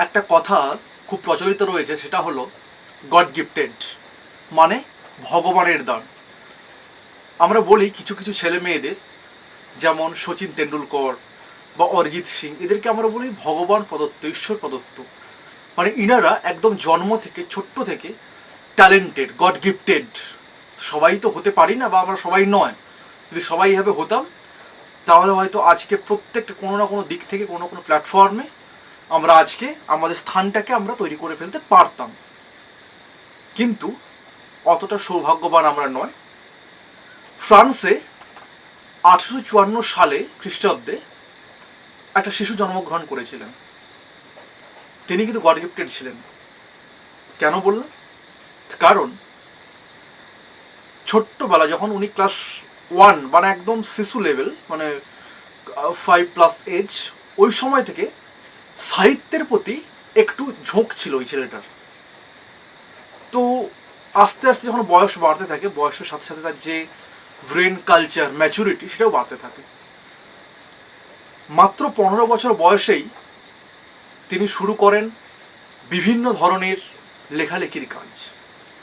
একটা কথা খুব প্রচলিত রয়েছে, সেটা হলো গড গিফটেড, মানে ভগবানের দান। আমরা বলি কিছু কিছু ছেলে মেয়েদের, যেমন সচিন তেন্ডুলকর বা অরিজিৎ সিং, এদেরকে আমরা বলি ভগবান প্রদত্ত, ঈশ্বর প্রদত্ত। মানে ইনারা একদম জন্ম থেকে, ছোট্ট থেকে ট্যালেন্টেড, গড গিফটেড। সবাই তো হতে পারি না, বা আমরা সবাই নয়। যদি সবাই এভাবে হতাম, তাহলে হয়তো আজকে প্রত্যেকটা কোনো না কোনো দিক থেকে, কোনো কোনো প্ল্যাটফর্মে আমরা আজকে আমাদের স্থানটাকে আমরা তৈরি করে ফেলতে পারতাম। কিন্তু অতটা সৌভাগ্যবান আমরা নয়। ফ্রান্সে 1854 সালে খ্রিস্টাব্দে একটা শিশু জন্মগ্রহণ করেছিলেন। তিনি কিন্তু গড গিফটেড ছিলেন। কেন বললাম? কারণ ছোট্টবেলা যখন উনি ক্লাস 1, মানে একদম শিশু লেভেল, মানে 5+ এজ, ওই সময় থেকে সাহিত্যের প্রতি একটু ঝোঁক ছিল ওই ছেলেটার। তো আস্তে আস্তে যখন বয়স বাড়তে থাকে, বয়সের সাথে সাথে তার যে ব্রেন কালচার, ম্যাচুরিটি, সেটাও বাড়তে থাকে। মাত্র 15 বছর বয়সেই তিনি শুরু করেন বিভিন্ন ধরনের লেখালেখির কাজ,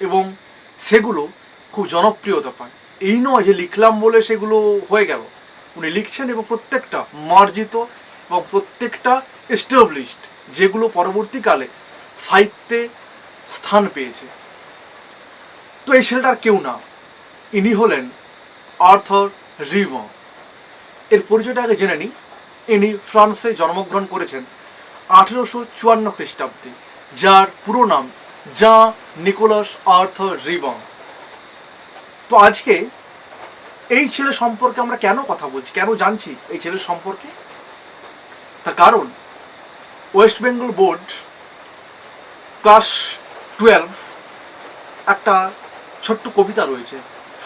এবং সেগুলো খুব জনপ্রিয়তা পায়। এই নয় যে লিখলাম বলে সেগুলো হয়ে গেল। উনি লিখছেন এবং প্রত্যেকটা মার্জিত এবং প্রত্যেকটা এস্টাবলিশড, যেগুলো পরবর্তীকালে সাহিত্যে স্থান পেয়েছে। তো এই ছেলেটার কেউ না, ইনি হলেন আর্থার রিভঁ। এর পরিচয়টা আগে জেনে নিই। ইনি ফ্রান্সে জন্মগ্রহণ করেছেন 1854 খ্রিস্টাব্দে, যার পুরো নাম জাঁ নিকোলাস আর্থার রিভঁ। তো আজকে এই ছেলে সম্পর্কে আমরা কেন কথা বলছি, কেন জানছি এই ছেলের সম্পর্কে? তার কারণ ওয়েস্ট বেঙ্গল বোর্ড ক্লাস 12 একটা ছোট্ট কবিতা রয়েছে,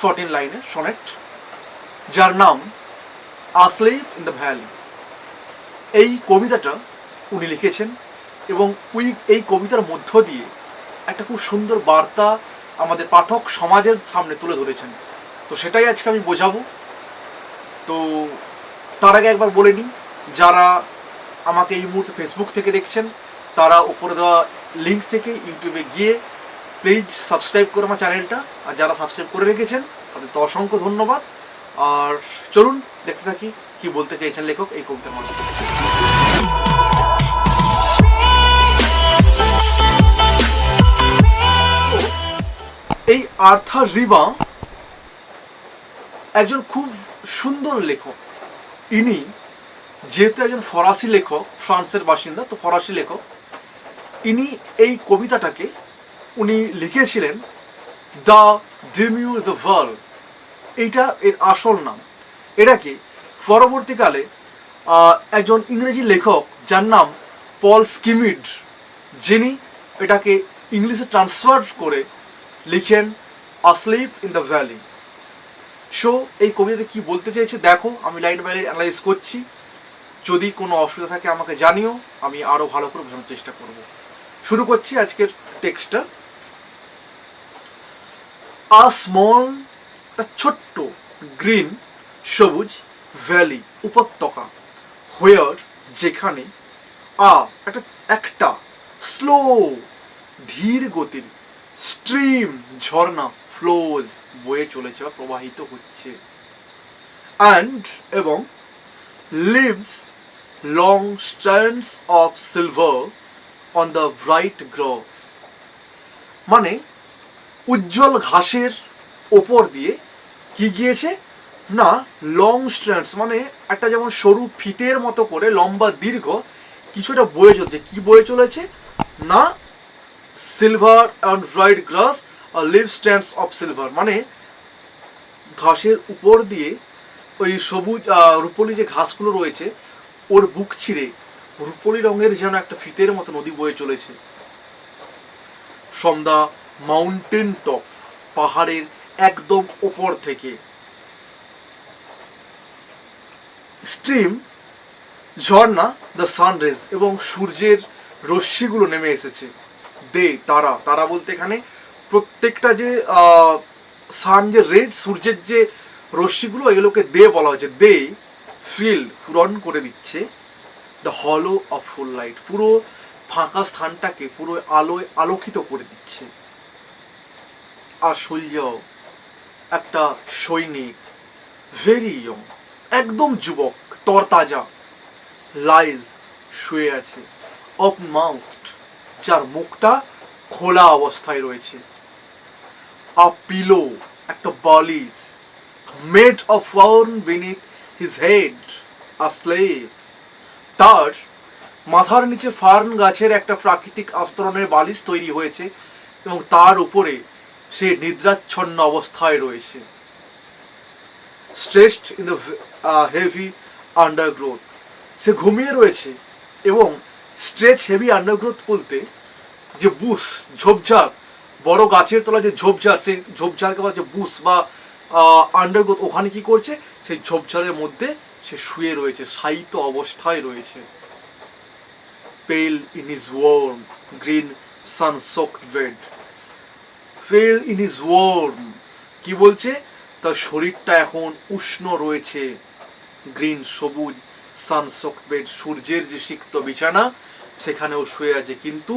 14 লাইনের সনেট, যার নাম আসলিপ ইন দ্য ভ্যালি। এই কবিতাটা উনি লিখেছেন, এবং এই কবিতার মধ্য দিয়ে একটা খুব সুন্দর বার্তা আমাদের পাঠক সমাজের সামনে তুলে ধরেছেন। তো সেটাই আজকে আমি বোঝাবো। তো তার আগে একবার বলে নিই, যারা আমাকে এই মুহূর্তে ফেসবুক থেকে দেখছেন, তারা উপরে দেওয়া লিঙ্ক থেকে ইউটিউবে গিয়ে প্লিজ সাবস্ক্রাইব করে আমার চ্যানেলটা। আর যারা সাবস্ক্রাইব করে রেখেছেন তাদের তো অসংখ্য ধন্যবাদ। আর চলুন দেখতে থাকি কি বলতে চাইছেন লেখক এই কবিতার মধ্যে। এই আর্থার রিভঁ একজন খুব সুন্দর লেখক। ইনি যেহেতু একজন ফরাসি লেখক, ফ্রান্সের বাসিন্দা, তো ফরাসি লেখক, ইনি এই কবিতাটাকে উনি লিখেছিলেন দ্য ডিমিউজ দ্য ওয়ার্ল্ড। এইটা এর আসল নাম। এটাকে পরবর্তীকালে একজন ইংরেজি লেখক, যার নাম পল স্কিমিড, যিনি এটাকে ইংলিশে ট্রান্সফার করে লিখেন আসলিপ ইন দ্য ভ্যালি। সো এই কবিতাতে কি বলতে চাইছে দেখো, আমি লাইন বাই লাইন অ্যানালাইজ করছি। যদি কোনো অসুবিধা থাকে আমাকে জানিও, আমি আরও ভালো করে বোঝানোর চেষ্টা করব। শুরু করছি আজকের টেক্সটটা। আ স্মল, একটা ছোট্ট গ্রিন, সবুজ ভ্যালি, উপত্যকা, হোয়ার, যেখানে, একটা স্লো, ধীর গতির, স্ট্রিম, ঝর্ণা, ফ্লোজ, বয়ে চলেছে বা প্রবাহিত হচ্ছে, অ্যান্ড, এবং, leaves long strands of silver on the bright grass, মানে উজ্জ্বল ঘাসের ওপর দিয়ে কি গিয়েছে না, লং স্ট্র্যান্ডস, মানে একটা যেমন সরু ফিতের মতো করে লম্বা দীর্ঘ কিছুটা বয়ে চলছে। কি বয়ে চলেছে না, silver and bright grass are leave stands of silver, মানে ঘাসের উপর দিয়ে ওই সবুজ রূপলি যে ঘাসগুলো রয়েছে, ওর বুক ছিঁড়ে রূপলি রঙের যেন একটা ফিতের মতো নদী বয়ে চলেছে। ফ্রম দ্য মাউন্টেন টপ, পাহাড়ের একদম ওপর থেকে। স্ট্রিম, ঝর্ণা, দ্য সানরেজ, এবং সূর্যের রশ্মিগুলো নেমে এসেছে। দে, তারা, তারা বলতে এখানে প্রত্যেকটা যে সান, যে রেজ, সূর্যের যে রশ্মিগুলো, এগুলোকে দে বলা হয়েছে। দে ফিল, পূরণ করে দিচ্ছে দ্য হলো অফ ফুল লাইট, পুরো ফাঁকা স্থানটাকে পুরো আলোয় আলোকিত করে দিচ্ছে। আর সূর্য একটা সৈনিক, ভেরি ইয়ং, একদম যুবক, তরতাজা, লাইজ শুয়ে আছে, অপ মাউথড, যার মুখটা খোলা অবস্থায় রয়েছে। আ পিলো, একটা বালিশ, made of fern beneath his head, a slave, তার মাথার নিচে ফার্ন গাছের একটা প্রাকৃতিক আস্তরণের বালিশ তৈরি হয়েছে এবং তার উপরে সে নিদ্রাচ্ছন্ন অবস্থায় রয়েছে। স্ট্রেচড ইন দ্য হেভি আন্ডারগ্রোথ, সে ঘুমিয়ে রয়েছে এবং স্ট্রেচ হেভি আন্ডারগ্রোথ বলতে যে বুশ, ঝোপঝাড়, বড় গাছের তলায় যে ঝোপঝাড়, সেই ঝোপঝাড়কে বলা যে বুশ বা আন্ডারগ্রোথ, ওখানে কি করছে, সেই ঝোপঝাড়ের মধ্যে সে শুয়ে রয়েছে, শায়িত অবস্থায় রয়েছে। Pale in his warm green sun soaked bed, pale in his warm, কি বলছে, তার শরীরটা এখন উষ্ণ রয়েছে, গ্রিন সবুজ, সান-সোকড বেড, সূর্যের যে সিক্ত বিছানা সেখানেও শুয়ে আছে, কিন্তু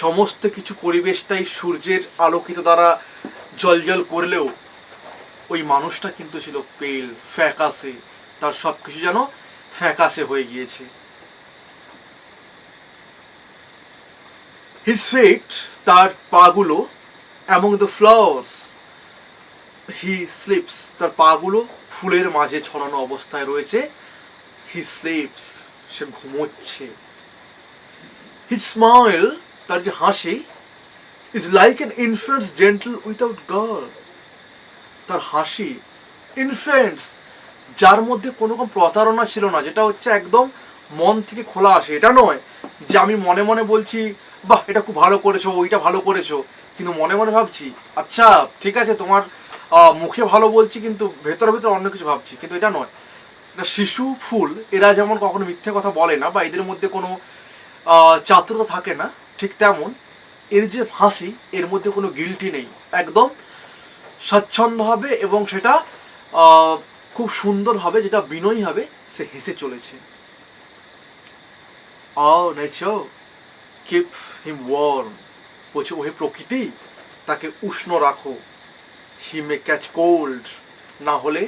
সমস্ত কিছু পরিবেশটাই সূর্যের আলোকিত দ্বারা জলজল করলেও ওই মানুষটা কিন্তু ছিল পেল, ফ্যাকাসে, তার সব কিছু যেন ফ্যাকাসে হয়ে গিয়েছে। হিজ ফিট, তার পাগুলো, among the flowers, he slips, তার পাগুলো ফুলের মাঝে ছড়ানো অবস্থায় রয়েছে, হি স্লিপস, সে ঘুমোচ্ছে। হিজ স্মাইল, তার যে হাসি, is like N infants gentle without girl, তার হাসি ইনফ্যান্টস, যার মধ্যে কোনো রকম প্রতারণা ছিল না, যেটা হচ্ছে একদম মন থেকে খোলা আসে। এটা নয় যে আমি মনে মনে বলছি বাহ এটা খুব ভালো করেছো, ওইটা ভালো করেছো, কিন্তু মনে মনে ভাবছি আচ্ছা ঠিক আছে তোমার মুখে ভালো বলছি কিন্তু ভেতরে ভেতরে অন্য কিছু ভাবছি, কিন্তু এটা নয়। এটা শিশু ফুল, এরা যেমন কখনো মিথ্যে কথা বলে না বা এদের মধ্যে কোনো চাতুরতা থাকে না, ঠিক তেমন এর যে হাসি, এর মধ্যে কোনো গিল্টি নেই, একদম স্বচ্ছন্দ হবে এবং সেটা খুব সুন্দর হবে, যেটা বিনয়ী হবে, সে হেসে চলেছে। নেচার কিপ হিম ওয়ার্ম, বলছে ওহে প্রকৃতি তাকে উষ্ণ রাখো, হি মে ক্যাচ কোল্ড, না হলে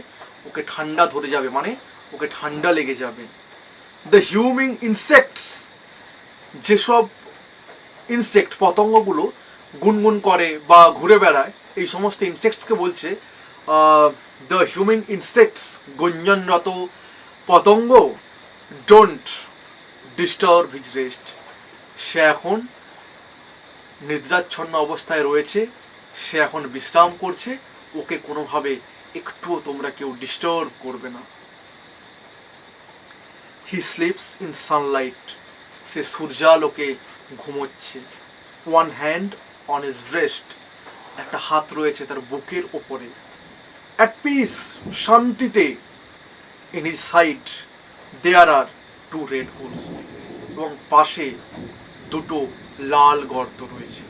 ওকে ঠান্ডা ধরে যাবে, মানে ওকে ঠান্ডা লেগে যাবে। দ্য হিউমিং ইনসেক্টস, যেসব ইনসেক্ট পতঙ্গগুলো গুনগুন করে বা ঘুরে বেড়ায়, এই সমস্ত ইনসেক্টসকে বলছে দ্য হিউমিং ইনসেক্টস, গুঞ্জনরত পতঙ্গ, ডোন্ট ডিস্টার্ব হিজ রেস্ট, সে এখন নিদ্রাচ্ছন্ন অবস্থায় রয়েছে, সে এখন বিশ্রাম করছে, ওকে কোনোভাবে একটুও তোমরা কেউ ডিস্টার্ব করবে না। হি স্লিপস ইন সানলাইট, সে সূর্যালোকে ঘুমোচ্ছে। One hand on his breast, একটা হাত রয়েছে তার বুকের ওপরে। অ্যাট পিস, শান্তিতে। In his side there are two red holes, এবং পাশে দুটো লাল গর্ত রয়েছে।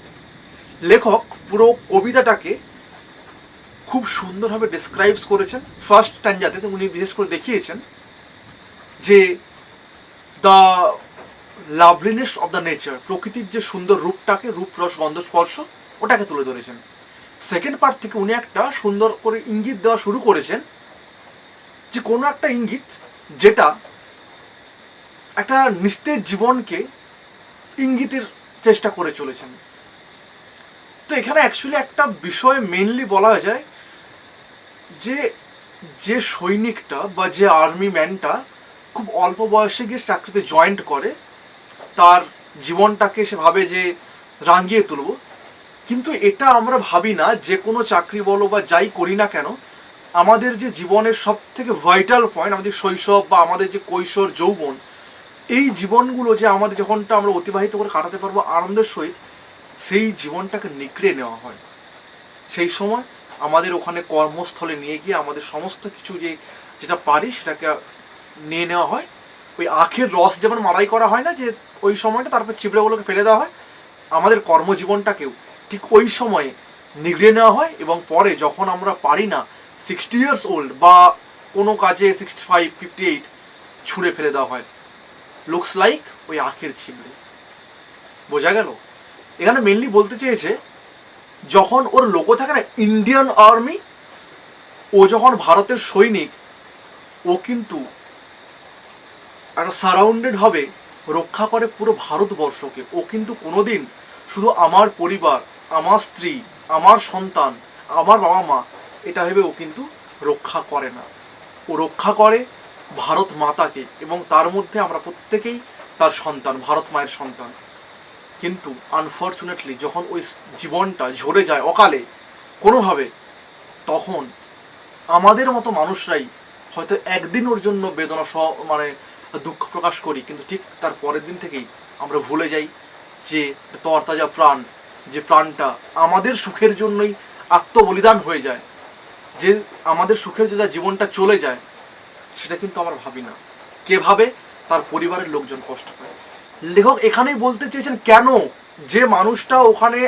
লেখক পুরো কবিতাটাকে খুব সুন্দরভাবে ডেসক্রাইবস করেছেন। ফার্স্ট স্ট্যাঞ্জাতে উনি বিশেষ করে দেখিয়েছেন যে দ্য লাভলিনেস অফ দ্য নেচার, প্রকৃতির যে সুন্দর রূপটাকে, রূপ রস গন্ধ স্পর্শ, ওটাকে তুলে ধরেছেন। সেকেন্ড পার্ট থেকে উনি একটা সুন্দর করে ইঙ্গিত দেওয়া শুরু করেছেন, যে কোনো একটা ইঙ্গিত যেটা একটা নিস্তেজ জীবনকে ইঙ্গিতের চেষ্টা করে চলেছেন। তো এখানে অ্যাকচুয়ালি একটা বিষয় মেইনলি বলা যায় যে যে সৈনিকটা বা যে আর্মি ম্যানটা খুব অল্প বয়সে গিয়ে চাকরিতে জয়েন্ট করে, তার জীবনটাকে সে ভাবে যে রাঙিয়ে তুলব, কিন্তু এটা আমরা ভাবি না। যে কোনো চাকরি বলো বা যাই করি না কেন, আমাদের যে জীবনের সব থেকে ভাইটাল পয়েন্ট, আমাদের শৈশব বা আমাদের যে কৈশোর যৌবন, এই জীবনগুলো যে আমাদের যখনটা আমরা অতিবাহিত করে কাটাতে পারবো আনন্দের সহিত, সেই জীবনটাকে নিগড়ে নেওয়া হয়। সেই সময় আমাদের ওখানে কর্মস্থলে নিয়ে গিয়ে আমাদের সমস্ত কিছু যেটা পারি সেটাকে নিয়ে নেওয়া হয়। ওই আখের রস যেমন মারাই করা হয় না, যে ওই সময়টা তারপর চিবড়েগুলোকে ফেলে দেওয়া হয়, আমাদের কর্মজীবনটাকেও ঠিক ওই সময়ে নিগড়ে নেওয়া হয়, এবং পরে যখন আমরা পারি না 60 ইয়ার্স ওল্ড বা কোনো কাজে 65, 58 ছুঁড়ে ফেলে দেওয়া হয়। লুকস লাইক ওই আখের চিবড়ে। বোঝা গেল? এখানে মেনলি বলতে চেয়েছে যখন ওর লোগো থাকে না ইন্ডিয়ান আর্মি, ও যখন ভারতের সৈনিক, ও কিন্তু একটা সারাউন্ডেড হবে, রক্ষা করে পুরো ভারতবর্ষকে। ও কিন্তু কোনোদিন শুধু আমার পরিবার, আমার স্ত্রী, আমার সন্তান, আমার বাবা মা এটা ভেবে ও কিন্তু রক্ষা করে না। ও রক্ষা করে ভারত মাতাকে, এবং তার মধ্যে আমরা প্রত্যেকেই তার সন্তান, ভারত মায়ের সন্তান। কিন্তু আনফর্চুনেটলি যখন ওই জীবনটা ঝরে যায় অকালে কোনোভাবে, তখন আমাদের মতো মানুষরাই হয়তো একদিন ওর জন্য বেদনা মানে দুঃখ প্রকাশ করি, কিন্তু ঠিক তার পরের দিন থেকেই আমরা ভুলে যাই যে তরতাজা প্রাণ, যে প্রাণটা আমাদের সুখের জন্যই আত্মবলিদান হয়ে যায়, যে আমাদের সুখের যে জীবনটা চলে যায়, সেটা কিন্তু আমরা ভাবি না। কে ভাবে? তার পরিবারের লোকজন কষ্ট পায়। লেখক এখানেই বলতে চেয়েছেন কেন যে মানুষটা ওখানে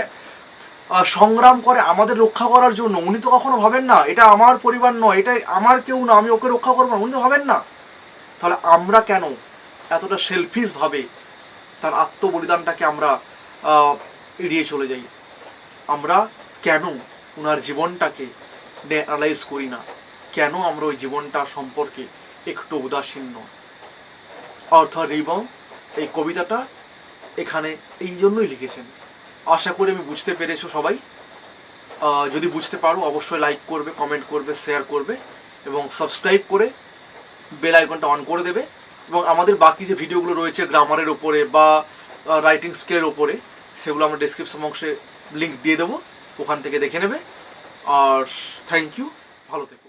সংগ্রাম করে আমাদের রক্ষা করার জন্য, উনি তো কখনো ভাবেন না এটা আমার পরিবার নয়, এটা আমার কেউ না, আমি ওকে রক্ষা করবো না, উনি তো ভাবেন না। তাহলে আমরা কেন এতটা সেলফিশ ভাবে তার আত্মবলিদানটাকে আমরা এড়িয়ে চলে যাই? আমরা কেন ওনার জীবনটাকে অ্যানালাইজ করি না? কেন আমরা ওই জীবনটা সম্পর্কে একটু উদাসীন? অর্থাৎ রিবন এই কবিতাটা এখানে এই জন্যই লিখেছেন। আশা করি আমি বুঝতে পেরেছো সবাই। যদি বুঝতে পারো অবশ্যই লাইক করবে, কমেন্ট করবে, শেয়ার করবে এবং সাবস্ক্রাইব করে বেল আইকনটা অন করে দেবে। এবং আমাদের বাকি যে ভিডিওগুলো রয়েছে গ্রামারের ওপরে বা রাইটিং স্কিলের ওপরে, সেগুলো আমরা ডেসক্রিপশন বক্সে লিঙ্ক দিয়ে দেবো, ওখান থেকে দেখে নেবে। আর থ্যাংক ইউ, ভালো থেকো।